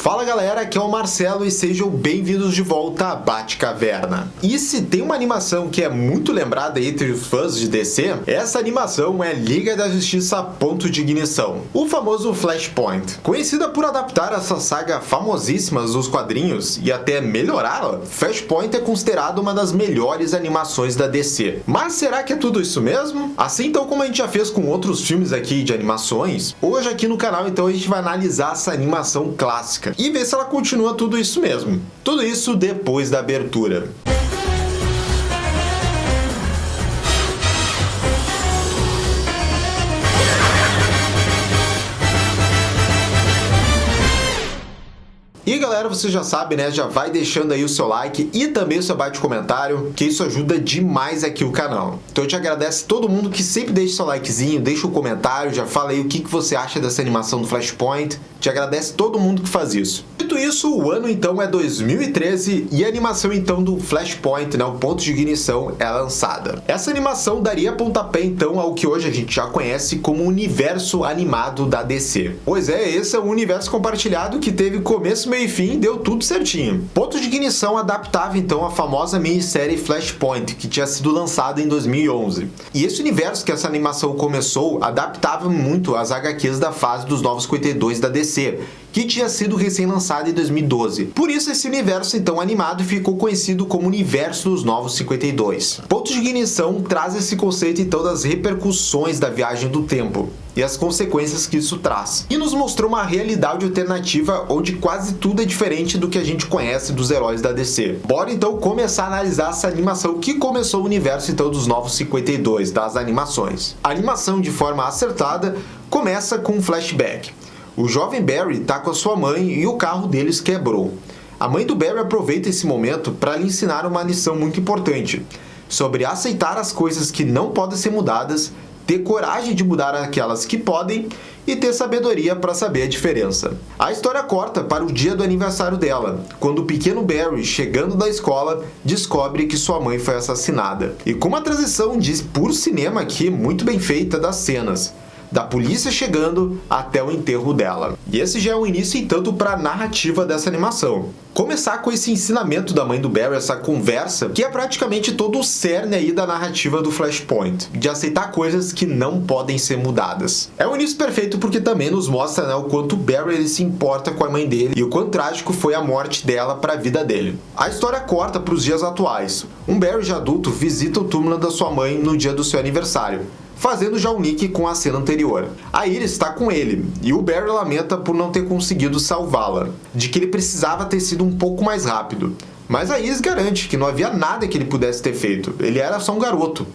Fala galera, aqui é o Marcelo e sejam bem-vindos de volta a Batcaverna. E se tem uma animação que é muito lembrada entre os fãs de DC, essa animação é Liga da Justiça Ponto de Ignição, o famoso Flashpoint. Conhecida por adaptar essa saga famosíssima dos quadrinhos e até melhorá-la, Flashpoint é considerada uma das melhores animações da DC. Mas será que é tudo isso mesmo? Assim então como a gente já fez com outros filmes aqui de animações, hoje aqui no canal então a gente vai analisar essa animação clássica e ver se ela continua tudo isso mesmo. Tudo isso depois da abertura. E galera, você já sabe, né? Já vai deixando aí o seu like e também o seu comentário, que isso ajuda demais aqui o canal. Então eu te agradeço todo mundo que sempre deixa o seu likezinho, deixa o comentário, já fala aí o que você acha dessa animação do Flashpoint. Te agradece todo mundo que faz isso. Dito isso, o ano então é 2013 e a animação então do Flashpoint, né, o ponto de ignição, é lançada. Essa animação daria pontapé então ao que hoje a gente já conhece como o universo animado da DC. Pois é, esse é um universo compartilhado que teve começo, meio e fim, deu tudo certinho. Ponto de ignição adaptava então a famosa minissérie Flashpoint, que tinha sido lançada em 2011. E esse universo que essa animação começou adaptava muito as HQs da fase dos Novos 52 da DC, que tinha sido recém-lançado em 2012. Por isso esse universo então animado ficou conhecido como Universo dos Novos 52. Ponto de ignição traz esse conceito então das repercussões da viagem do tempo e as consequências que isso traz. E nos mostrou uma realidade alternativa onde quase tudo é diferente do que a gente conhece dos heróis da DC. Bora então começar a analisar essa animação que começou o universo então dos Novos 52, das animações. A animação, de forma acertada, começa com um flashback. O jovem Barry está com a sua mãe e o carro deles quebrou. A mãe do Barry aproveita esse momento para lhe ensinar uma lição muito importante sobre aceitar as coisas que não podem ser mudadas, ter coragem de mudar aquelas que podem e ter sabedoria para saber a diferença. A história corta para o dia do aniversário dela, quando o pequeno Barry, chegando da escola, descobre que sua mãe foi assassinada. E com uma transição de puro cinema aqui, muito bem feita das cenas, da polícia chegando até o enterro dela. E esse já é o início, entanto, para a narrativa dessa animação. Começar com esse ensinamento da mãe do Barry, essa conversa, que é praticamente todo o cerne aí da narrativa do Flashpoint, de aceitar coisas que não podem ser mudadas. É o início perfeito porque também nos mostra, né, o quanto o Barry ele se importa com a mãe dele e o quão trágico foi a morte dela para a vida dele. A história corta para os dias atuais. Um Barry já adulto visita o túmulo da sua mãe no dia do seu aniversário, fazendo já um link com a cena anterior. A Iris está com ele, e o Barry lamenta por não ter conseguido salvá-la, de que ele precisava ter sido um pouco mais rápido. Mas a Iris garante que não havia nada que ele pudesse ter feito, ele era só um garoto.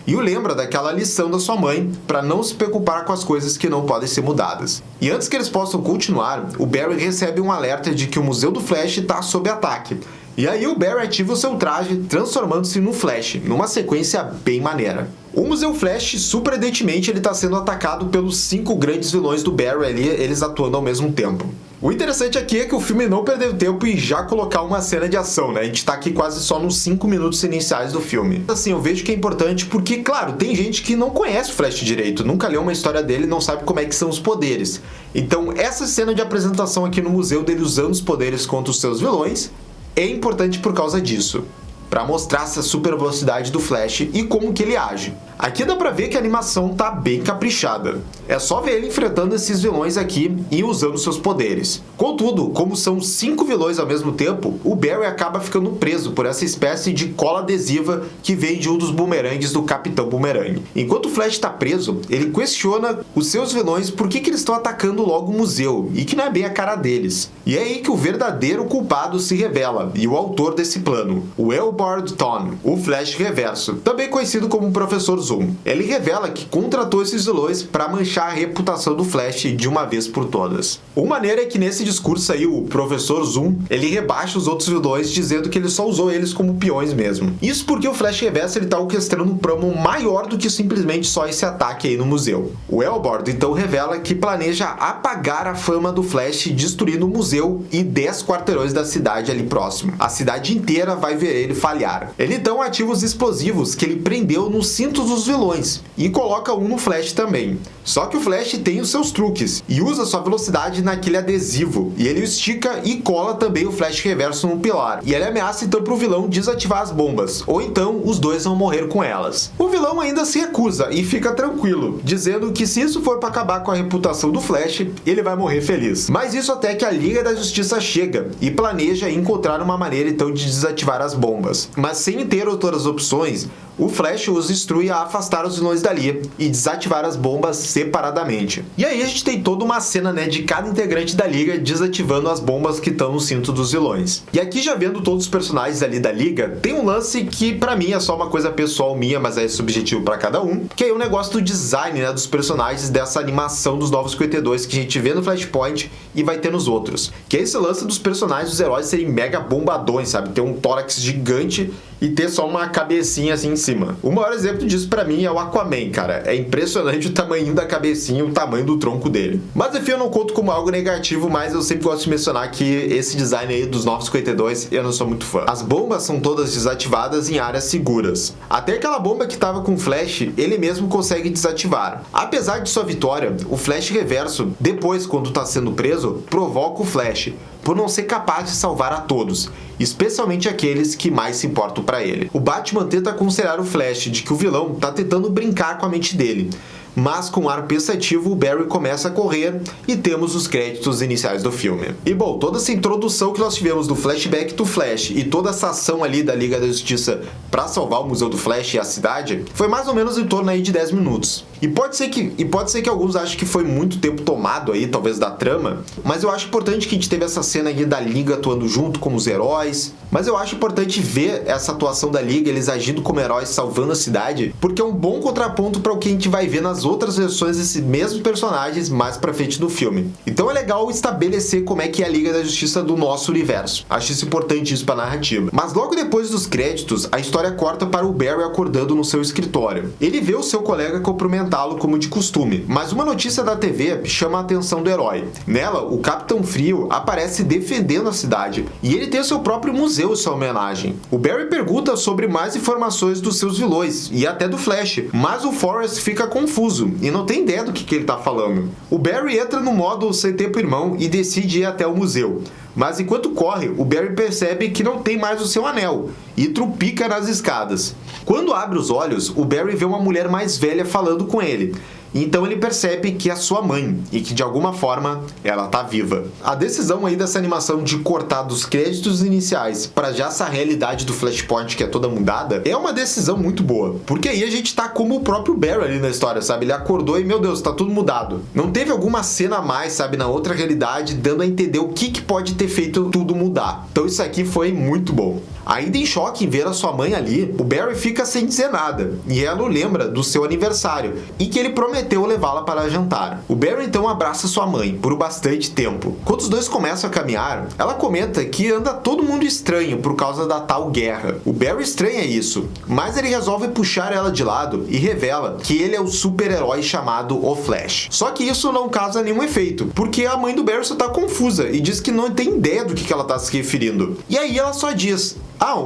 E o lembra daquela lição da sua mãe para não se preocupar com as coisas que não podem ser mudadas. E antes que eles possam continuar, o Barry recebe um alerta de que o Museu do Flash está sob ataque. E aí o Barry ativa o seu traje, transformando-se no Flash, numa sequência bem maneira. O Museu Flash, surpreendentemente, ele está sendo atacado pelos 5 grandes vilões do Barry ali, eles atuando ao mesmo tempo. O interessante aqui é que o filme não perdeu tempo e já colocar uma cena de ação, né? A gente tá aqui quase só nos 5 minutos iniciais do filme. Assim, eu vejo que é importante porque, claro, tem gente que não conhece o Flash direito, nunca leu uma história dele e não sabe como é que são os poderes. Então, essa cena de apresentação aqui no museu dele usando os poderes contra os seus vilões é importante por causa disso, para mostrar essa super velocidade do Flash e como que ele age. Aqui dá pra ver que a animação tá bem caprichada. É só ver ele enfrentando esses vilões aqui e usando seus poderes. Contudo, como são 5 vilões ao mesmo tempo, o Barry acaba ficando preso por essa espécie de cola adesiva que vem de um dos bumerangues do Capitão Boomerang. Enquanto o Flash tá preso, ele questiona os seus vilões por que eles estão atacando logo o museu e que não é bem a cara deles. E é aí que o verdadeiro culpado se revela e o autor desse plano, o Eobard Thawne, o Flash Reverso, também conhecido como Professor Zoom. Ele revela que contratou esses vilões para manchar a reputação do Flash de uma vez por todas. O maneiro é que nesse discurso aí, o Professor Zoom, ele rebaixa os outros vilões dizendo que ele só usou eles como peões mesmo. Isso porque o Flash Reverso ele tá orquestrando um plano maior do que simplesmente só esse ataque aí no museu. O Eobard então revela que planeja apagar a fama do Flash destruindo o museu e 10 quarteirões da cidade ali próximo. A cidade inteira vai ver ele falhar. Ele então ativa os explosivos que ele prendeu nos cintos dos vilões e coloca um no Flash também. Só que o Flash tem os seus truques e usa sua velocidade naquele adesivo, e ele estica e cola também o Flash reverso no pilar. E ele ameaça então pro vilão desativar as bombas, ou então os dois vão morrer com elas. O vilão ainda se recusa e fica tranquilo, dizendo que se isso for para acabar com a reputação do Flash, ele vai morrer feliz. Mas isso até que a Liga da Justiça chega e planeja encontrar uma maneira então de desativar as bombas. Mas sem ter outras opções, o Flash os instrui a afastar os vilões dali e desativar as bombas separadamente. E aí a gente tem toda uma cena, né, de cada integrante da Liga desativando as bombas que estão no cinto dos vilões. E aqui, já vendo todos os personagens ali da Liga, tem um lance que pra mim é só uma coisa pessoal minha, mas é subjetivo pra cada um, que é o negócio do design, né, dos personagens, dessa animação dos Novos 52 que a gente vê no Flashpoint e vai ter nos outros. Que é esse lance dos personagens, dos heróis serem mega bombadões, sabe? Ter um tórax gigante e ter só uma cabecinha assim em cima. O maior exemplo disso pra mim é o Aquaman, cara. É impressionante o tamanho da cabecinha e o tamanho do tronco dele. Mas enfim, eu não conto como algo negativo, mas eu sempre gosto de mencionar que esse design aí dos Novos 52 eu não sou muito fã. As bombas são todas desativadas em áreas seguras. Até aquela bomba que tava com o Flash, ele mesmo consegue desativar. Apesar de sua vitória, o Flash reverso, depois quando tá sendo preso, provoca o Flash, por não ser capaz de salvar a todos, especialmente aqueles que mais se importam para ele. O Batman tenta aconselhar o Flash de que o vilão tá tentando brincar com a mente dele, mas com um ar pensativo, o Barry começa a correr e temos os créditos iniciais do filme. E bom, toda essa introdução que nós tivemos do flashback do Flash e toda essa ação ali da Liga da Justiça para salvar o Museu do Flash e a cidade, foi mais ou menos em torno aí de 10 minutos. E pode ser que alguns achem que foi muito tempo tomado aí, talvez da trama, mas eu acho importante que a gente teve essa cena aí da Liga atuando junto com os heróis, mas eu acho importante ver essa atuação da Liga, eles agindo como heróis, salvando a cidade, porque é um bom contraponto para o que a gente vai ver nas outras versões desses mesmos personagens mais pra frente do filme. Então é legal estabelecer como é que é a Liga da Justiça do nosso universo. Acho isso importante isso pra narrativa. Mas logo depois dos créditos, a história corta para o Barry acordando no seu escritório. Ele vê o seu colega cumprimentá-lo como de costume, mas uma notícia da TV chama a atenção do herói. Nela, o Capitão Frio aparece defendendo a cidade, e ele tem o seu próprio museu em sua homenagem. O Barry pergunta sobre mais informações dos seus vilões, e até do Flash, mas o Forrest fica confuso e não tem ideia do que ele tá falando. O Barry entra no modo sem tempo irmão e decide ir até o museu. Mas enquanto corre, o Barry percebe que não tem mais o seu anel e trupica nas escadas. Quando abre os olhos, o Barry vê uma mulher mais velha falando com ele. Então ele percebe que é sua mãe e que de alguma forma ela tá viva. A decisão aí dessa animação de cortar dos créditos iniciais para já essa realidade do Flashpoint que é toda mudada é uma decisão muito boa, porque aí a gente tá como o próprio Barry ali na história, sabe? Ele acordou e meu Deus, tá tudo mudado. Não teve alguma cena a mais, sabe, na outra realidade dando a entender o que pode ter feito tudo mudar. Então isso aqui foi muito bom. Ainda em choque em ver a sua mãe ali, o Barry fica sem dizer nada, e ela o lembra do seu aniversário, e que ele prometeu levá-la para jantar. O Barry então abraça sua mãe, por bastante tempo. Quando os dois começam a caminhar, ela comenta que anda todo mundo estranho por causa da tal guerra. O Barry estranha isso, mas ele resolve puxar ela de lado e revela que ele é o super-herói chamado O Flash. Só que isso não causa nenhum efeito, porque a mãe do Barry só tá confusa e diz que não tem ideia do que ela tá se referindo. E aí ela só diz: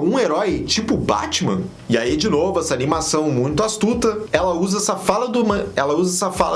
um herói tipo Batman? E aí, de novo, essa animação muito astuta, ela usa essa fala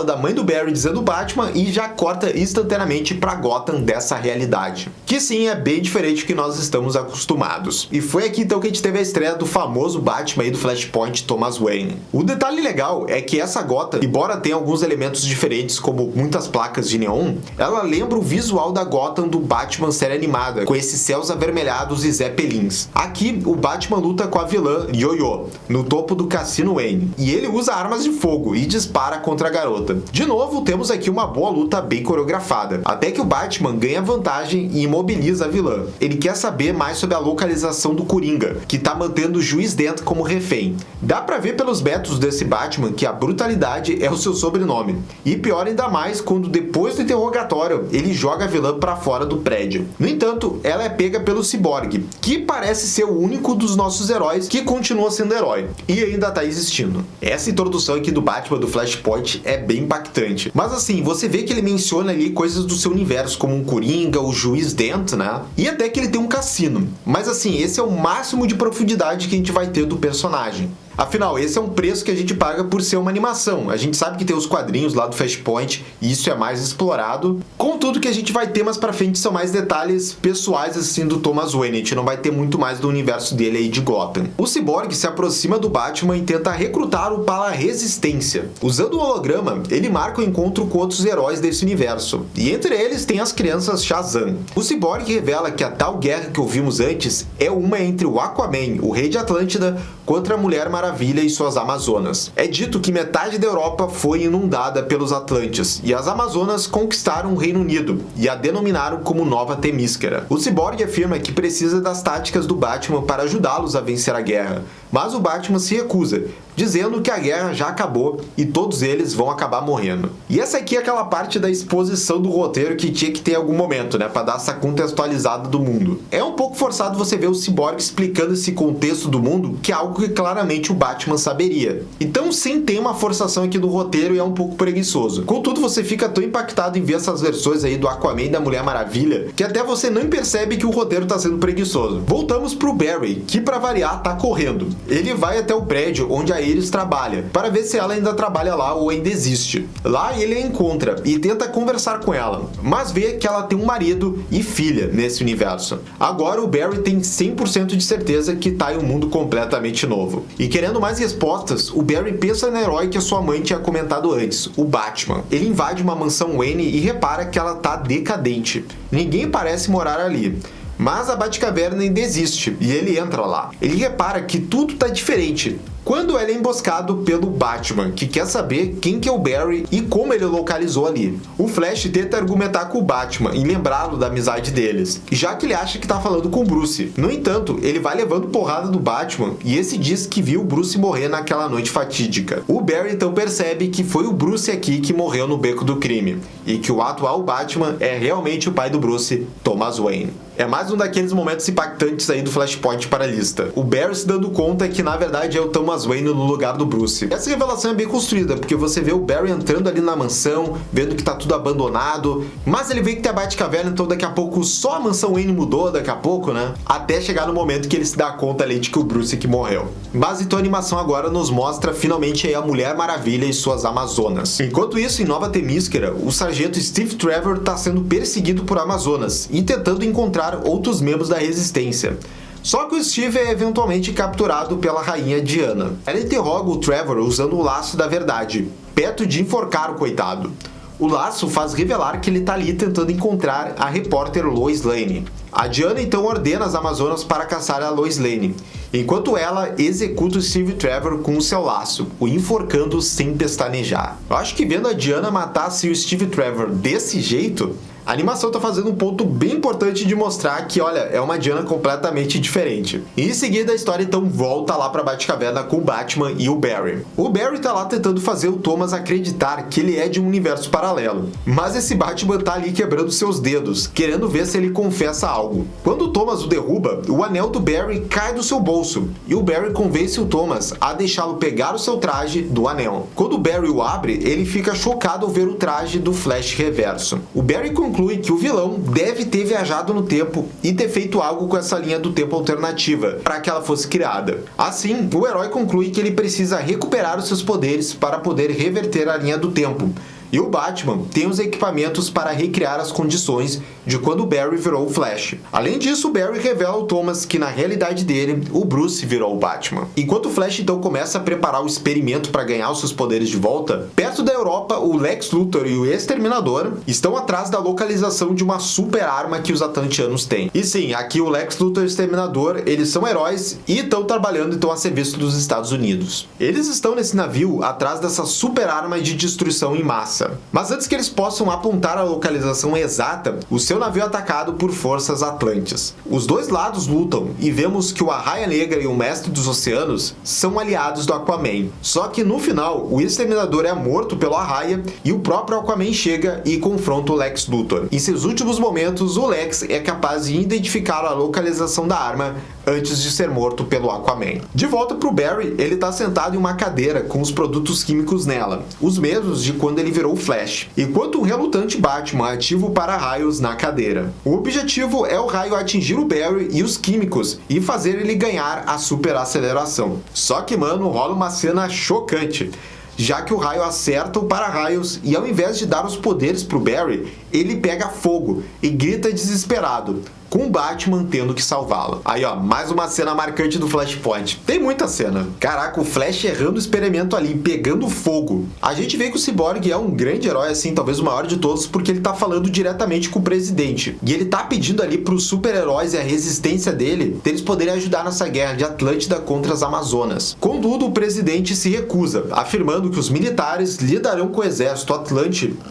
da mãe do Barry dizendo Batman e já corta instantaneamente pra Gotham dessa realidade. Que sim, é bem diferente do que nós estamos acostumados. E foi aqui então que a gente teve a estreia do famoso Batman e do Flashpoint Thomas Wayne. O detalhe legal é que essa Gotham, embora tenha alguns elementos diferentes, como muitas placas de neon, ela lembra o visual da Gotham do Batman série animada, com esses céus avermelhados e zeppelins. Aqui, o Batman luta com a vilã Yo-Yo no topo do Cassino Wayne, e ele usa armas de fogo e dispara contra a garota. De novo, temos aqui uma boa luta bem coreografada, até que o Batman ganha vantagem e imobiliza a vilã. Ele quer saber mais sobre a localização do Coringa, que tá mantendo o Juiz Dent como refém. Dá pra ver pelos métodos desse Batman que a brutalidade é o seu sobrenome. E pior ainda mais quando depois do interrogatório ele joga a vilã pra fora do prédio. No entanto, ela é pega pelo Cyborg, que parece ser o único dos nossos heróis que continua sendo herói e ainda tá existindo. Essa introdução aqui do Batman do Flashpoint é bem impactante. Mas assim, você vê que ele menciona ali coisas do seu universo, como um Coringa, o Juiz Dent, né? E até que ele tem um cassino. Mas assim, esse é o máximo de profundidade que a gente vai ter do personagem. Afinal, esse é um preço que a gente paga por ser uma animação. A gente sabe que tem os quadrinhos lá do Flashpoint e isso é mais explorado. Contudo, que a gente vai ter mais pra frente são mais detalhes pessoais assim do Thomas Wayne. A gente não vai ter muito mais do universo dele aí de Gotham. O Cyborg se aproxima do Batman e tenta recrutá-lo para a Resistência. Usando o holograma, ele marca o encontro com outros heróis desse universo. E entre eles tem as crianças Shazam. O Cyborg revela que a tal guerra que ouvimos antes é uma entre o Aquaman, o Rei de Atlântida, contra a Mulher Maravilha e suas Amazonas. É dito que metade da Europa foi inundada pelos Atlantes, e as Amazonas conquistaram o Reino Unido, e a denominaram como Nova Temíscara. O Cyborg afirma que precisa das táticas do Batman para ajudá-los a vencer a guerra, mas o Batman se recusa, dizendo que a guerra já acabou e todos eles vão acabar morrendo. E essa aqui é aquela parte da exposição do roteiro que tinha que ter em algum momento, né, para dar essa contextualizada do mundo. É um pouco forçado você ver o Cyborg explicando esse contexto do mundo, que é algo que claramente o Batman saberia. Então sim, tem uma forçação aqui do roteiro e é um pouco preguiçoso. Contudo, você fica tão impactado em ver essas versões aí do Aquaman e da Mulher Maravilha, que até você não percebe que o roteiro tá sendo preguiçoso. Voltamos pro Barry, que pra variar tá correndo. Ele vai até o prédio onde a Iris trabalha, para ver se ela ainda trabalha lá ou ainda existe. Lá ele a encontra e tenta conversar com ela, mas vê que ela tem um marido e filha nesse universo. Agora o Barry tem 100% de certeza que tá em um mundo completamente novo. E querendo mais respostas, o Barry pensa no herói que a sua mãe tinha comentado antes, o Batman. Ele invade uma mansão Wayne e repara que ela tá decadente. Ninguém parece morar ali. Mas a Batcaverna ainda existe, e ele entra lá. Ele repara que tudo tá diferente, quando ele é emboscado pelo Batman, que quer saber quem que é o Barry e como ele localizou ali. O Flash tenta argumentar com o Batman e lembrá-lo da amizade deles, já que ele acha que tá falando com o Bruce. No entanto, ele vai levando porrada do Batman e esse diz que viu o Bruce morrer naquela noite fatídica. O Barry então percebe que foi o Bruce aqui que morreu no beco do crime, e que o atual Batman é realmente o pai do Bruce, Thomas Wayne. É mais um daqueles momentos impactantes aí do Flashpoint para a lista. O Barry se dando conta que na verdade é o Thomas Wayne no lugar do Bruce. Essa revelação é bem construída, porque você vê o Barry entrando ali na mansão, vendo que tá tudo abandonado, mas ele vê que tem a Batcaverna, então daqui a pouco só a mansão Wayne mudou, daqui a pouco, né? Até chegar no momento que ele se dá conta ali de que o Bruce que morreu. Mas então a animação agora nos mostra finalmente aí a Mulher Maravilha e suas Amazonas. Enquanto isso, em Nova Temíscara, o sargento Steve Trevor tá sendo perseguido por Amazonas e tentando encontrar outros membros da Resistência. Só que o Steve é eventualmente capturado pela rainha Diana. Ela interroga o Trevor usando o laço da verdade, perto de enforcar o coitado. O laço faz revelar que ele está ali tentando encontrar a repórter Lois Lane. A Diana então ordena as Amazonas para caçar a Lois Lane, enquanto ela executa o Steve Trevor com o seu laço, o enforcando sem pestanejar. Eu acho que vendo a Diana matar assim, o Steve Trevor desse jeito, a animação tá fazendo um ponto bem importante de mostrar que, olha, é uma Diana completamente diferente. E em seguida a história então volta lá pra Batcaverna com o Batman e o Barry. O Barry tá lá tentando fazer o Thomas acreditar que ele é de um universo paralelo. Mas esse Batman tá ali quebrando seus dedos, querendo ver se ele confessa algo. Quando o Thomas o derruba, o anel do Barry cai do seu bolso. E o Barry convence o Thomas a deixá-lo pegar o seu traje do anel. Quando o Barry o abre, ele fica chocado ao ver o traje do Flash reverso. O Barry conclui que o vilão deve ter viajado no tempo e ter feito algo com essa linha do tempo alternativa para que ela fosse criada. Assim, o herói conclui que ele precisa recuperar os seus poderes para poder reverter a linha do tempo. E o Batman tem os equipamentos para recriar as condições de quando o Barry virou o Flash. Além disso, o Barry revela ao Thomas que na realidade dele, o Bruce virou o Batman. Enquanto o Flash então começa a preparar o experimento para ganhar os seus poderes de volta, perto da Europa, o Lex Luthor e o Exterminador estão atrás da localização de uma super arma que os atlantianos têm. E sim, aqui o Lex Luthor e o Exterminador, eles são heróis e estão trabalhando então a serviço dos Estados Unidos. Eles estão nesse navio atrás dessa super arma de destruição em massa. fumaça. Mas antes que eles possam apontar a localização exata, o seu navio é atacado por forças atlantes. Os dois lados lutam e vemos que o Arraia Negra e o Mestre dos Oceanos são aliados do Aquaman. Só que no final, o Exterminador é morto pelo Arraia e o próprio Aquaman chega e confronta o Lex Luthor. Em seus últimos momentos, o Lex é capaz de identificar a localização da arma antes de ser morto pelo Aquaman. De volta pro Barry, ele tá sentado em uma cadeira com os produtos químicos nela, os mesmos de quando ele virou o Flash, enquanto um relutante Batman ativa o para-raios na cadeira. O objetivo é o raio atingir o Barry e os químicos e fazer ele ganhar a super aceleração. Só que, mano, rola uma cena chocante, já que o raio acerta o para-raios e ao invés de dar os poderes pro Barry, ele pega fogo e grita desesperado, com o Batman tendo que salvá-lo. Aí ó, mais uma cena marcante do Flashpoint. Tem muita cena. Caraca, o Flash errando o experimento ali, pegando fogo. A gente vê que o Cyborg é um grande herói, assim, talvez o maior de todos, porque ele tá falando diretamente com o presidente. E ele tá pedindo ali pros super-heróis e a resistência dele, deles poderem ajudar nessa guerra de Atlântida contra as Amazonas. Contudo, o presidente se recusa, afirmando que os militares lidarão com o exército Atlântida,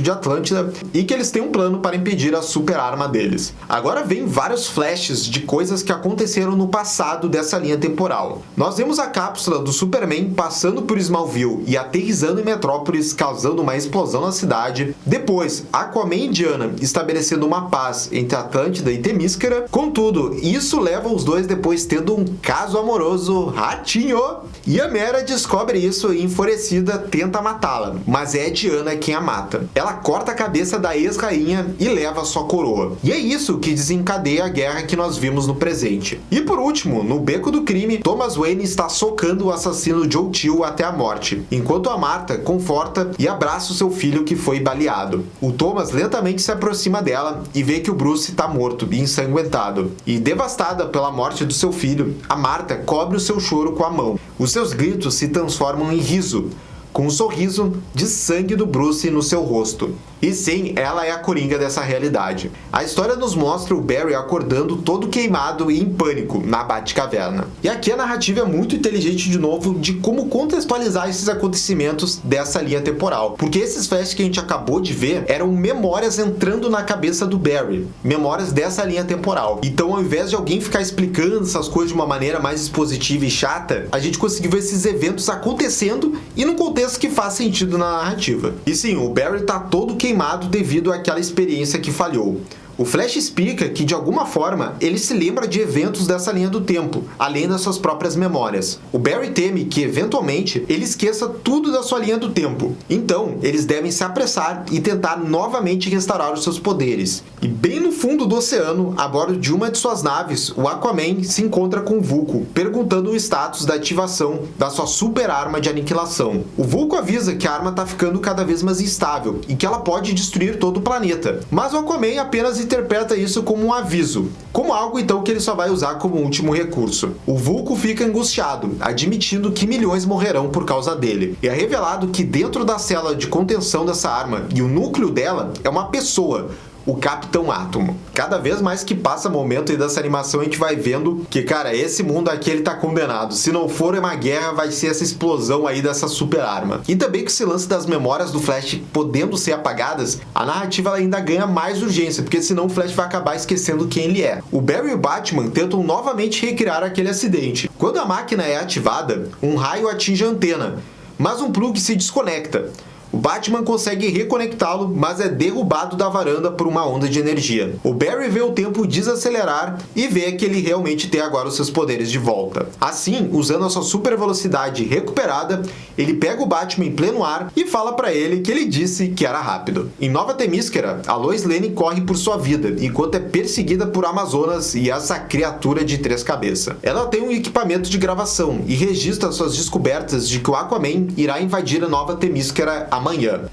de Atlântida e que eles têm um plano para impedir a super arma deles. Agora vem vários flashes de coisas que aconteceram no passado dessa linha temporal. Nós vemos a cápsula do Superman passando por Smallville e aterrissando em Metrópolis, causando uma explosão na cidade. Depois, Aquaman e Diana estabelecendo uma paz entre Atlântida e Temíscara. Contudo, isso leva os dois depois tendo um caso amoroso ratinho. E a Mera descobre isso e, enfurecida, tenta matá-la, mas é a Diana quem a mata. Ela corta a cabeça da ex-rainha e leva sua coroa. E é isso que desencadeia a guerra que nós vimos no presente. E por último, no beco do crime, Thomas Wayne está socando o assassino Joe Chill até a morte, enquanto a Martha conforta e abraça o seu filho que foi baleado. O Thomas lentamente se aproxima dela e vê que o Bruce está morto e ensanguentado. E devastada pela morte do seu filho, a Martha cobre o seu choro com a mão. Os seus gritos se transformam em riso, com um sorriso de sangue do Bruce no seu rosto. E sim, ela é a coringa dessa realidade. A história nos mostra o Barry acordando todo queimado e em pânico na Batcaverna. E aqui a narrativa é muito inteligente de novo de como contextualizar esses acontecimentos dessa linha temporal. Porque esses flashes que a gente acabou de ver eram memórias entrando na cabeça do Barry. Memórias dessa linha temporal. Então ao invés de alguém ficar explicando essas coisas de uma maneira mais expositiva e chata, a gente conseguiu ver esses eventos acontecendo e num contexto que faz sentido na narrativa. E sim, o Barry tá todo queimado devido àquela experiência que falhou. O Flash explica que, de alguma forma, ele se lembra de eventos dessa linha do tempo, além das suas próprias memórias. O Barry teme que, eventualmente, ele esqueça tudo da sua linha do tempo. Então, eles devem se apressar e tentar novamente restaurar os seus poderes. E bem no fundo do oceano, a bordo de uma de suas naves, o Aquaman se encontra com o Vulko, perguntando o status da ativação da sua super arma de aniquilação. O Vulko avisa que a arma está ficando cada vez mais instável e que ela pode destruir todo o planeta. Mas o Aquaman apenas interpreta isso como um aviso, como algo então que ele só vai usar como último recurso. O Vulko fica angustiado, admitindo que milhões morrerão por causa dele. E é revelado que dentro da célula de contenção dessa arma e o núcleo dela é uma pessoa, o Capitão Átomo. Cada vez mais que passa o momento aí dessa animação, a gente vai vendo que, cara, esse mundo aqui ele tá condenado. Se não for uma guerra, vai ser essa explosão aí dessa super arma. E também que esse lance das memórias do Flash podendo ser apagadas, a narrativa ela ainda ganha mais urgência, porque senão o Flash vai acabar esquecendo quem ele é. O Barry e o Batman tentam novamente recriar aquele acidente. Quando a máquina é ativada, um raio atinge a antena, mas um plug se desconecta. O Batman consegue reconectá-lo, mas é derrubado da varanda por uma onda de energia. O Barry vê o tempo desacelerar e vê que ele realmente tem agora os seus poderes de volta. Assim, usando a sua super velocidade recuperada, ele pega o Batman em pleno ar e fala pra ele que ele disse que era rápido. Em Nova Temíscara, a Lois Lane corre por sua vida, enquanto é perseguida por Amazonas e essa criatura de 3 cabeças. Ela tem um equipamento de gravação e registra suas descobertas de que o Aquaman irá invadir a Nova Temíscara amanhã.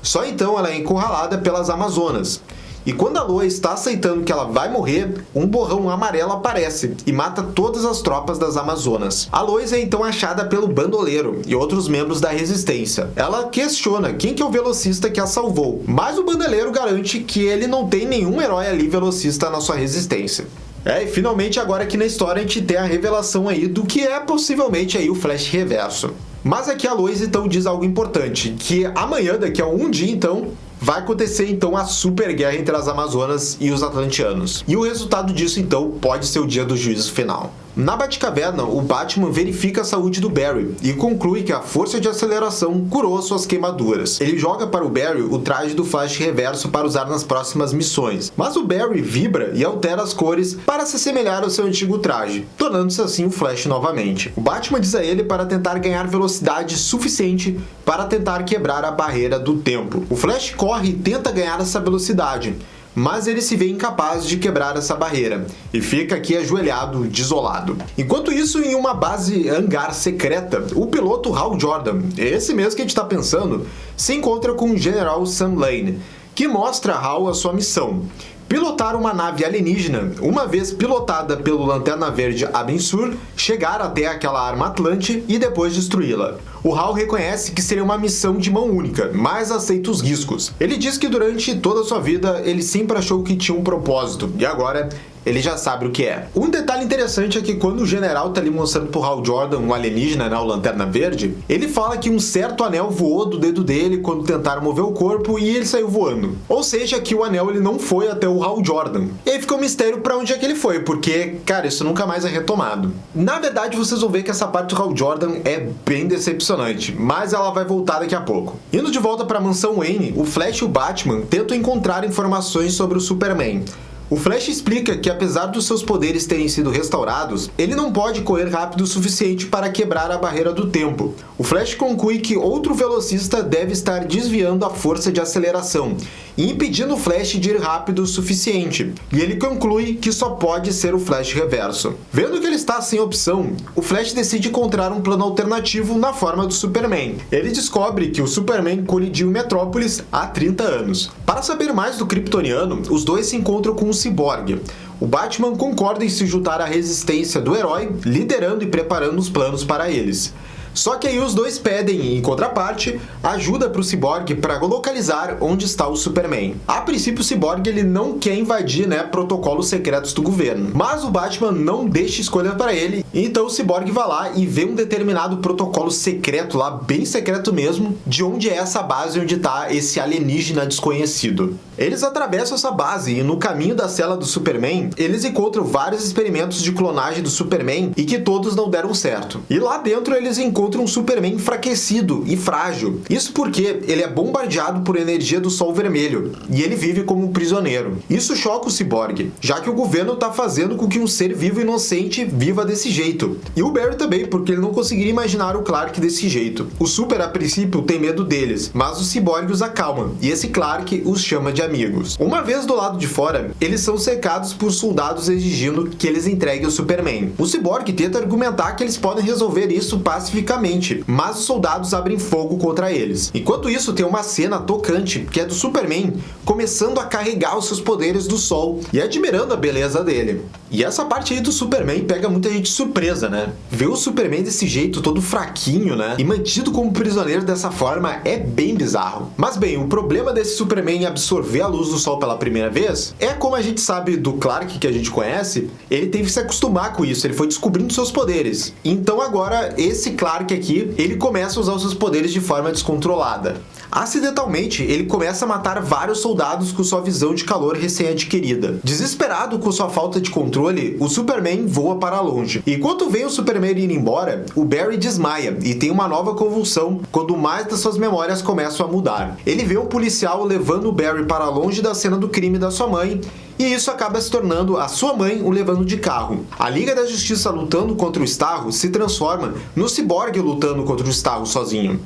Só então ela é encurralada pelas Amazonas. E quando a Lois está aceitando que ela vai morrer, um borrão amarelo aparece e mata todas as tropas das Amazonas. A Lois é então achada pelo Bandoleiro e outros membros da Resistência. Ela questiona quem que é o velocista que a salvou, mas o Bandoleiro garante que ele não tem nenhum herói ali velocista na sua resistência. E finalmente agora aqui na história a gente tem a revelação aí do que é possivelmente aí o Flash Reverso. Mas aqui a Lois então diz algo importante, que amanhã, daqui a um dia então, vai acontecer então a super guerra entre as Amazonas e os Atlanteanos. E o resultado disso então pode ser o dia do juízo final. Na Batcaverna, o Batman verifica a saúde do Barry e conclui que a força de aceleração curou suas queimaduras. Ele joga para o Barry o traje do Flash Reverso para usar nas próximas missões, mas o Barry vibra e altera as cores para se assemelhar ao seu antigo traje, tornando-se assim o Flash novamente. O Batman diz a ele para tentar ganhar velocidade suficiente para tentar quebrar a barreira do tempo. O Flash corre e tenta ganhar essa velocidade, mas ele se vê incapaz de quebrar essa barreira e fica aqui ajoelhado, desolado. Enquanto isso, em uma base hangar secreta, o piloto Hal Jordan, esse mesmo que a gente está pensando, se encontra com o General Sam Lane, que mostra a Hal a sua missão: pilotar uma nave alienígena, uma vez pilotada pelo Lanterna Verde Abin-Sur, chegar até aquela arma Atlante e depois destruí-la. O Hal reconhece que seria uma missão de mão única, mas aceita os riscos. Ele diz que durante toda a sua vida ele sempre achou que tinha um propósito, e agora ele já sabe o que é. Um detalhe interessante é que quando o general tá ali mostrando pro Hal Jordan um alienígena, né, o Lanterna Verde, ele fala que um certo anel voou do dedo dele quando tentaram mover o corpo e ele saiu voando. Ou seja, que o anel ele não foi até o Hal Jordan. E aí fica um mistério pra onde é que ele foi, porque, cara, isso nunca mais é retomado. Na verdade, vocês vão ver que essa parte do Hal Jordan é bem decepcionante, mas ela vai voltar daqui a pouco. Indo de volta pra mansão Wayne, o Flash e o Batman tentam encontrar informações sobre o Superman. O Flash explica que apesar dos seus poderes terem sido restaurados, ele não pode correr rápido o suficiente para quebrar a barreira do tempo. O Flash conclui que outro velocista deve estar desviando a força de aceleração e impedindo o Flash de ir rápido o suficiente, e ele conclui que só pode ser o Flash Reverso. Vendo que ele está sem opção, o Flash decide encontrar um plano alternativo na forma do Superman. Ele descobre que o Superman colidiu em Metrópolis há 30 anos. Para saber mais do kryptoniano, os dois se encontram com o Cyborg. O Batman concorda em se juntar à resistência do herói, liderando e preparando os planos para eles. Só que aí os dois pedem, em contraparte, ajuda para o Cyborg para localizar onde está o Superman. A princípio o Cyborg ele não quer invadir, protocolos secretos do governo, mas o Batman não deixa escolha para ele, então o Cyborg vai lá e vê um determinado protocolo secreto lá, bem secreto mesmo, de onde é essa base onde está esse alienígena desconhecido. Eles atravessam essa base e no caminho da cela do Superman, eles encontram vários experimentos de clonagem do Superman e que todos não deram certo. E lá dentro eles encontram um Superman enfraquecido e frágil. Isso porque ele é bombardeado por energia do Sol Vermelho e ele vive como um prisioneiro. Isso choca o Cyborg, já que o governo está fazendo com que um ser vivo e inocente viva desse jeito. E o Barry também, porque ele não conseguiria imaginar o Clark desse jeito. O Super, a princípio, tem medo deles, mas o Cyborg os acalma e esse Clark os chama de amigos. Uma vez do lado de fora, eles são cercados por soldados exigindo que eles entreguem o Superman. O Cyborg tenta argumentar que eles podem resolver isso pacificamente, mas os soldados abrem fogo contra eles. Enquanto isso, tem uma cena tocante que é do Superman começando a carregar os seus poderes do Sol e admirando a beleza dele. E essa parte aí do Superman pega muita gente surpresa, Ver o Superman desse jeito, todo fraquinho, e mantido como prisioneiro dessa forma é bem bizarro. Mas bem, o problema desse Superman absorver a luz do Sol pela primeira vez é, como a gente sabe do Clark que a gente conhece, ele teve que se acostumar com isso, ele foi descobrindo seus poderes. Então agora esse Clark aqui, ele começa a usar os seus poderes de forma descontrolada. Acidentalmente, ele começa a matar vários soldados com sua visão de calor recém-adquirida. Desesperado com sua falta de controle, o Superman voa para longe. E enquanto vem o Superman indo embora, o Barry desmaia e tem uma nova convulsão quando mais das suas memórias começam a mudar. Ele vê um policial levando o Barry para longe da cena do crime da sua mãe, e isso acaba se tornando a sua mãe o levando de carro. A Liga da Justiça lutando contra o Starro se transforma no Cyborg lutando contra o Starro sozinho.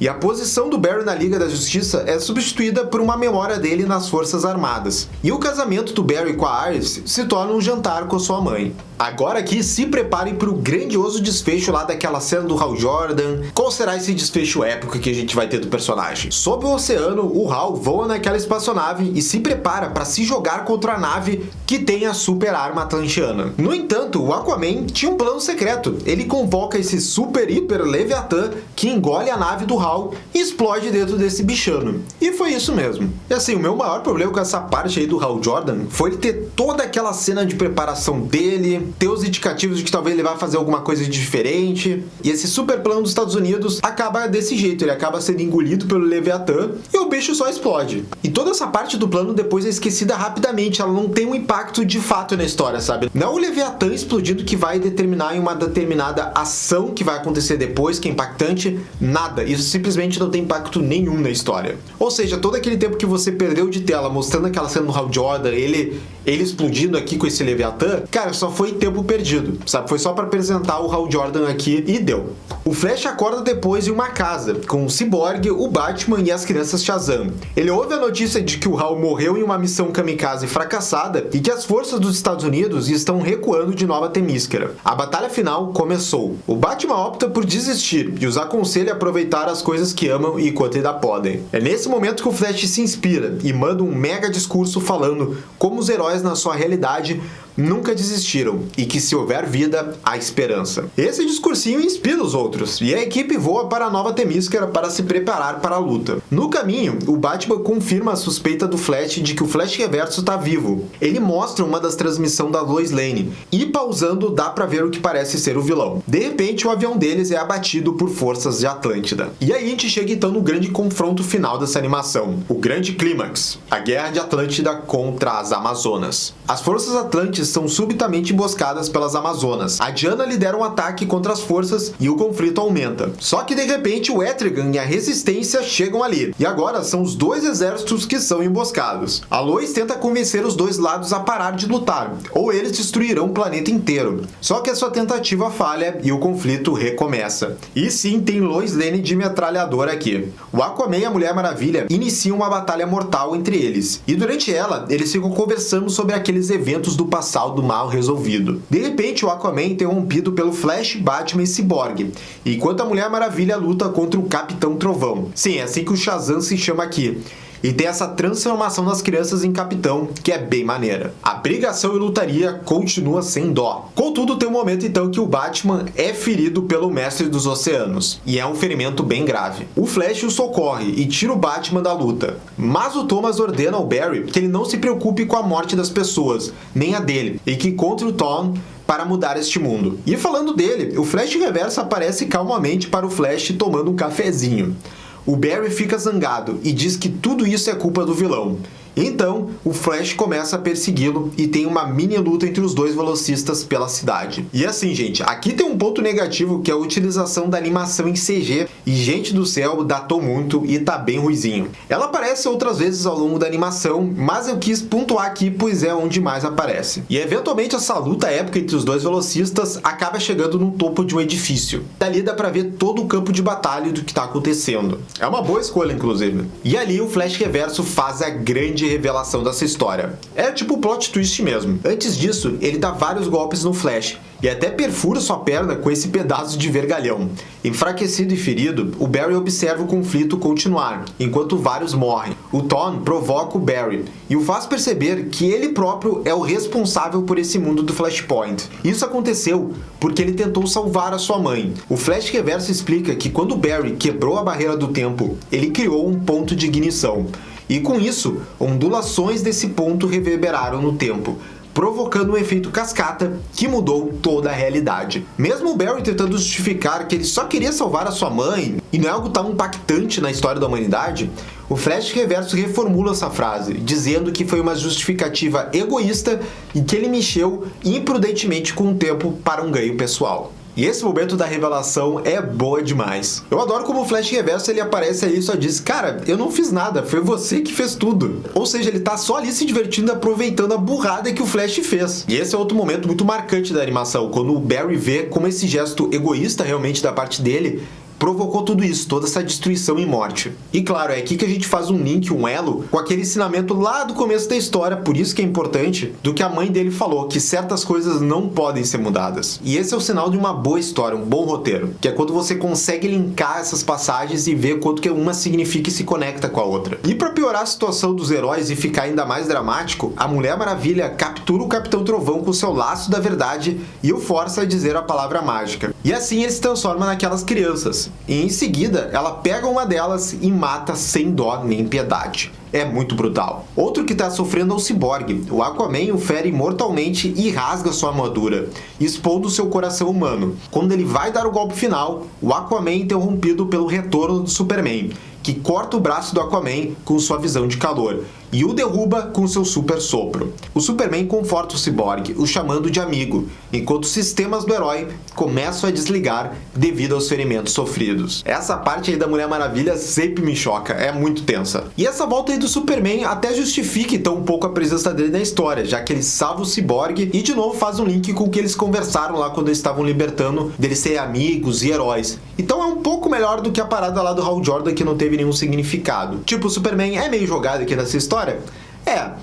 E a posição do Barry na Liga da Justiça é substituída por uma memória dele nas Forças Armadas. E o casamento do Barry com a Iris se torna um jantar com sua mãe. Agora aqui, se preparem para o grandioso desfecho lá daquela cena do Hal Jordan. Qual será esse desfecho épico que a gente vai ter do personagem? Sob o oceano, o Hal voa naquela espaçonave e se prepara para se jogar contra a nave que tem a super arma atlantiana. No entanto, o Aquaman tinha um plano secreto. Ele convoca esse super hiper Leviatã que engole a nave do Hal Hal e explode dentro desse bichano. E foi isso mesmo. E assim, o meu maior problema com essa parte aí do Hal Jordan foi ele ter toda aquela cena de preparação dele, ter os indicativos de que talvez ele vá fazer alguma coisa diferente, e esse super plano dos Estados Unidos acaba desse jeito, ele acaba sendo engolido pelo Leviatã e o bicho só explode. E toda essa parte do plano depois é esquecida rapidamente, ela não tem um impacto de fato na história, sabe? Não é o Leviatã explodindo que vai determinar em uma determinada ação que vai acontecer depois, que é impactante, nada. Isso simplesmente não tem impacto nenhum na história. Ou seja, todo aquele tempo que você perdeu de tela mostrando aquela cena do Hal Jordan, ele explodindo aqui com esse Leviatã, cara, só foi tempo perdido, sabe? Foi só pra apresentar o Hal Jordan aqui e deu. O Flash acorda depois em uma casa, com o Cyborg, o Batman e as crianças Shazam. Ele ouve a notícia de que o Hal morreu em uma missão kamikaze fracassada e que as forças dos Estados Unidos estão recuando de Nova Temíscara. A batalha final começou. O Batman opta por desistir e os aconselha a aproveitar as coisas que amam enquanto ainda podem. É nesse momento que o Flash se inspira e manda um mega discurso falando como os heróis na sua realidade nunca desistiram e que se houver vida, há esperança. Esse discursinho inspira os outros e a equipe voa para Nova Temíscara para se preparar para a luta. No caminho, o Batman confirma a suspeita do Flash de que o Flash Reverso está vivo. Ele mostra uma das transmissões da Lois Lane e pausando dá para ver o que parece ser o vilão. De repente, o avião deles é abatido por forças de Atlântida. E aí a gente chega então no grande confronto final dessa animação, o grande clímax, a guerra de Atlântida contra as Amazonas. As forças Atlântidas são subitamente emboscadas pelas Amazonas. A Diana lidera um ataque contra as forças e o conflito aumenta. Só que de repente o Etrigan e a Resistência chegam ali. E agora são os dois exércitos que são emboscados. A Lois tenta convencer os dois lados a parar de lutar, ou eles destruirão o planeta inteiro. Só que a sua tentativa falha e o conflito recomeça. E sim, tem Lois Lane de metralhadora aqui. O Aquaman e a Mulher Maravilha iniciam uma batalha mortal entre eles. E durante ela, eles ficam conversando sobre aqueles eventos do passado do mal resolvido. De repente, o Aquaman é interrompido pelo Flash, Batman e Cyborg, enquanto a Mulher Maravilha luta contra o Capitão Trovão. Sim, é assim que o Shazam se chama aqui. E tem essa transformação das crianças em capitão, que é bem maneira. A brigação e lutaria continua sem dó. Contudo, tem um momento então que o Batman é ferido pelo Mestre dos Oceanos, e é um ferimento bem grave. O Flash o socorre e tira o Batman da luta, mas o Thomas ordena ao Barry que ele não se preocupe com a morte das pessoas, nem a dele, e que encontre o Tom para mudar este mundo. E falando dele, o Flash Reverso aparece calmamente para o Flash tomando um cafezinho. O Barry fica zangado e diz que tudo isso é culpa do vilão. Então, o Flash começa a persegui-lo e tem uma mini luta entre os dois velocistas pela cidade. E assim, gente, aqui tem um ponto negativo que é a utilização da animação em CG e, gente do céu, datou muito e tá bem ruizinho. Ela aparece outras vezes ao longo da animação, mas eu quis pontuar aqui pois é onde mais aparece. E eventualmente essa luta épica entre os dois velocistas acaba chegando no topo de um edifício. Dali dá pra ver todo o campo de batalha do que tá acontecendo. É uma boa escolha, inclusive. E ali o Flash Reverso faz a grande revelação dessa história. É tipo o plot twist mesmo. Antes disso, ele dá vários golpes no Flash e até perfura sua perna com esse pedaço de vergalhão. Enfraquecido e ferido, o Barry observa o conflito continuar, enquanto vários morrem. O Tom provoca o Barry e o faz perceber que ele próprio é o responsável por esse mundo do Flashpoint. Isso aconteceu porque ele tentou salvar a sua mãe. O Flash Reverso explica que quando o Barry quebrou a barreira do tempo, ele criou um ponto de ignição. E com isso, ondulações desse ponto reverberaram no tempo, provocando um efeito cascata que mudou toda a realidade. Mesmo o Barry tentando justificar que ele só queria salvar a sua mãe, e não é algo tão impactante na história da humanidade, o Flash Reverso reformula essa frase, dizendo que foi uma justificativa egoísta e que ele mexeu imprudentemente com o tempo para um ganho pessoal. E esse momento da revelação é boa demais. Eu adoro como o Flash Reverso ele aparece aí e só diz: cara, eu não fiz nada, foi você que fez tudo. Ou seja, ele tá só ali se divertindo, aproveitando a burrada que o Flash fez. E esse é outro momento muito marcante da animação, quando o Barry vê como esse gesto egoísta realmente da parte dele provocou tudo isso, toda essa destruição e morte. E claro, é aqui que a gente faz um link, um elo, com aquele ensinamento lá do começo da história, por isso que é importante, do que a mãe dele falou, que certas coisas não podem ser mudadas. E esse é o sinal de uma boa história, um bom roteiro, que é quando você consegue linkar essas passagens e ver quanto que uma significa e se conecta com a outra. E para piorar a situação dos heróis e ficar ainda mais dramático, a Mulher Maravilha captura o Capitão Trovão com seu laço da verdade e o força a dizer a palavra mágica. E assim ele se transforma naquelas crianças, E em seguida, ela pega uma delas e mata sem dó nem piedade. É muito brutal. Outro que tá sofrendo é o Cyborg. O Aquaman o fere mortalmente e rasga sua armadura, expondo seu coração humano. Quando ele vai dar o golpe final, o Aquaman é interrompido pelo retorno do Superman, que corta o braço do Aquaman com sua visão de calor e o derruba com seu super sopro. O Superman conforta o Cyborg, o chamando de amigo, enquanto os sistemas do herói começam a desligar devido aos ferimentos sofridos. Essa parte aí da Mulher Maravilha sempre me choca, é muito tensa. E essa volta aí do Superman até justifica então um pouco a presença dele na história, já que ele salva o Cyborg e de novo faz um link com o que eles conversaram lá quando eles estavam libertando deles serem amigos e heróis. Então é um pouco melhor do que a parada lá do Hal Jordan, que não teve nenhum significado. Tipo, o Superman é meio jogado aqui nessa história?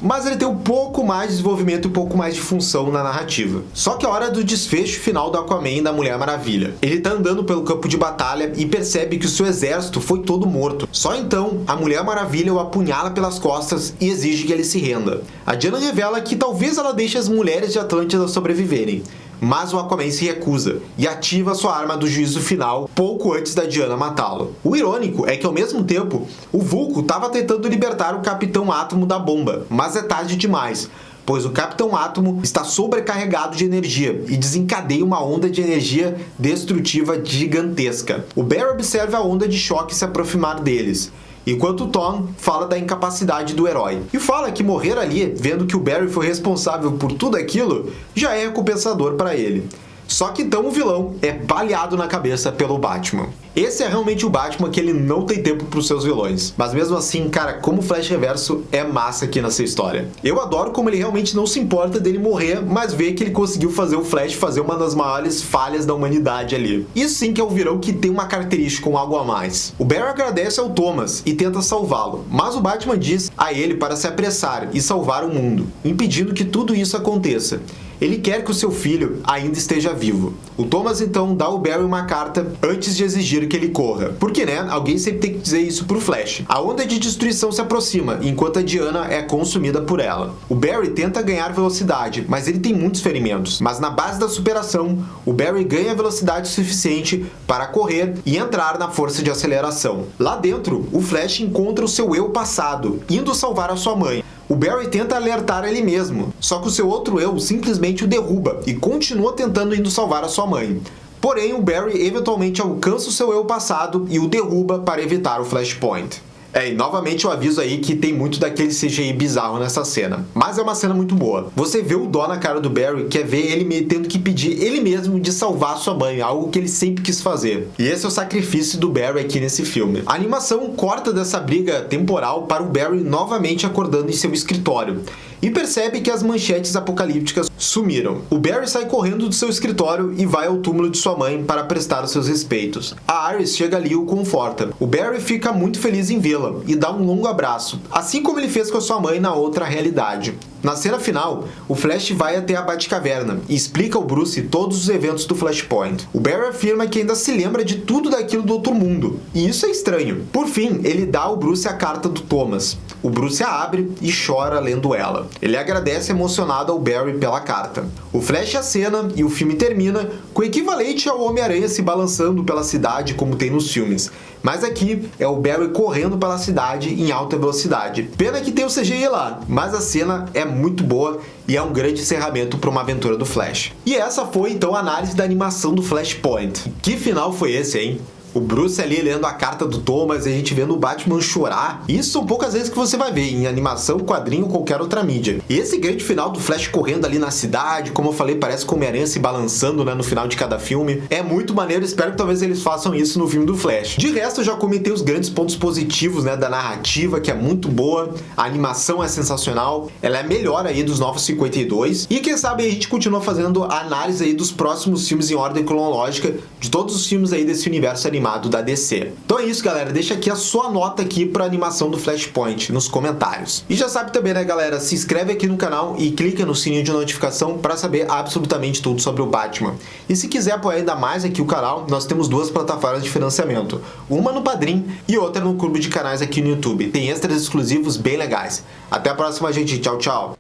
Mas ele tem um pouco mais de desenvolvimento e um pouco mais de função na narrativa. Só que a hora do desfecho final do Aquaman e da Mulher Maravilha. Ele tá andando pelo campo de batalha e percebe que o seu exército foi todo morto. Só então, a Mulher Maravilha o apunhala pelas costas e exige que ele se renda. A Diana revela que talvez ela deixe as mulheres de Atlântida sobreviverem, mas o Aquaman se recusa e ativa sua arma do juízo final pouco antes da Diana matá-lo. O irônico é que ao mesmo tempo, o Vulko estava tentando libertar o Capitão Átomo da bomba, mas é tarde demais, pois o Capitão Átomo está sobrecarregado de energia e desencadeia uma onda de energia destrutiva gigantesca. O Barry observa a onda de choque se aproximar deles, enquanto o Tom fala da incapacidade do herói. E fala que morrer ali, vendo que o Barry foi responsável por tudo aquilo, já é recompensador para ele. Só que então o vilão é baleado na cabeça pelo Batman. Esse é realmente o Batman que ele não tem tempo para os seus vilões. Mas mesmo assim, cara, como o Flash Reverso é massa aqui nessa história. Eu adoro como ele realmente não se importa dele morrer, mas vê que ele conseguiu fazer o Flash fazer uma das maiores falhas da humanidade ali. Isso sim que é o vilão que tem uma característica, um algo a mais. O Barry agradece ao Thomas e tenta salvá-lo, mas o Batman diz a ele para se apressar e salvar o mundo, impedindo que tudo isso aconteça. Ele quer que o seu filho ainda esteja vivo. O Thomas então dá ao Barry uma carta antes de exigir que ele corra. Porque, né, alguém sempre tem que dizer isso pro Flash. A onda de destruição se aproxima, enquanto a Diana é consumida por ela. O Barry tenta ganhar velocidade, mas ele tem muitos ferimentos. Mas na base da superação, o Barry ganha velocidade suficiente para correr e entrar na força de aceleração. Lá dentro, o Flash encontra o seu eu passado, indo salvar a sua mãe. O Barry tenta alertar ele mesmo, só que o seu outro eu simplesmente o derruba e continua tentando indo salvar a sua mãe. Porém, o Barry eventualmente alcança o seu eu passado e o derruba para evitar o Flashpoint. E novamente eu aviso aí que tem muito daquele CGI bizarro nessa cena, mas é uma cena muito boa. Você vê o dó na cara do Barry, que é ver ele tendo que pedir ele mesmo de salvar sua mãe, algo que ele sempre quis fazer. E esse é o sacrifício do Barry aqui nesse filme. A animação corta dessa briga temporal para o Barry novamente acordando em seu escritório e percebe que as manchetes apocalípticas sumiram. O Barry sai correndo do seu escritório e vai ao túmulo de sua mãe para prestar os seus respeitos. A Iris chega ali e o conforta. O Barry fica muito feliz em vê-la e dá um longo abraço, assim como ele fez com a sua mãe na outra realidade. Na cena final, o Flash vai até a Batcaverna e explica ao Bruce todos os eventos do Flashpoint. O Barry afirma que ainda se lembra de tudo daquilo do outro mundo, e isso é estranho. Por fim, ele dá ao Bruce a carta do Thomas. O Bruce a abre e chora lendo ela. Ele agradece emocionado ao Barry pela carta. O Flash acena e o filme termina com o equivalente ao Homem-Aranha se balançando pela cidade como tem nos filmes. Mas aqui é o Barry correndo pela cidade em alta velocidade. Pena que tem o CGI lá, mas a cena é muito boa e é um grande encerramento para uma aventura do Flash. E essa foi então a análise da animação do Flashpoint. Que final foi esse, hein? O Bruce ali lendo a carta do Thomas e a gente vendo o Batman chorar. Isso são poucas vezes que você vai ver em animação, quadrinho ou qualquer outra mídia. E esse grande final do Flash correndo ali na cidade, como eu falei, parece com o Homem-Aranha se balançando, né, no final de cada filme. É muito maneiro, espero que talvez eles façam isso no filme do Flash. De resto, eu já comentei os grandes pontos positivos, né, da narrativa, que é muito boa. A animação é sensacional. Ela é melhor aí dos Novos 52. E quem sabe a gente continua fazendo a análise aí dos próximos filmes em ordem cronológica de todos os filmes aí desse universo animado da DC. Então é isso, galera. Deixa aqui a sua nota aqui para a animação do Flashpoint nos comentários. E já sabe também, né, galera? Se inscreve aqui no canal e clica no sininho de notificação para saber absolutamente tudo sobre o Batman. E se quiser apoiar ainda mais aqui o canal, nós temos duas plataformas de financiamento. Uma no Padrim e outra no clube de canais aqui no YouTube. Tem extras exclusivos bem legais. Até a próxima, gente. Tchau, tchau.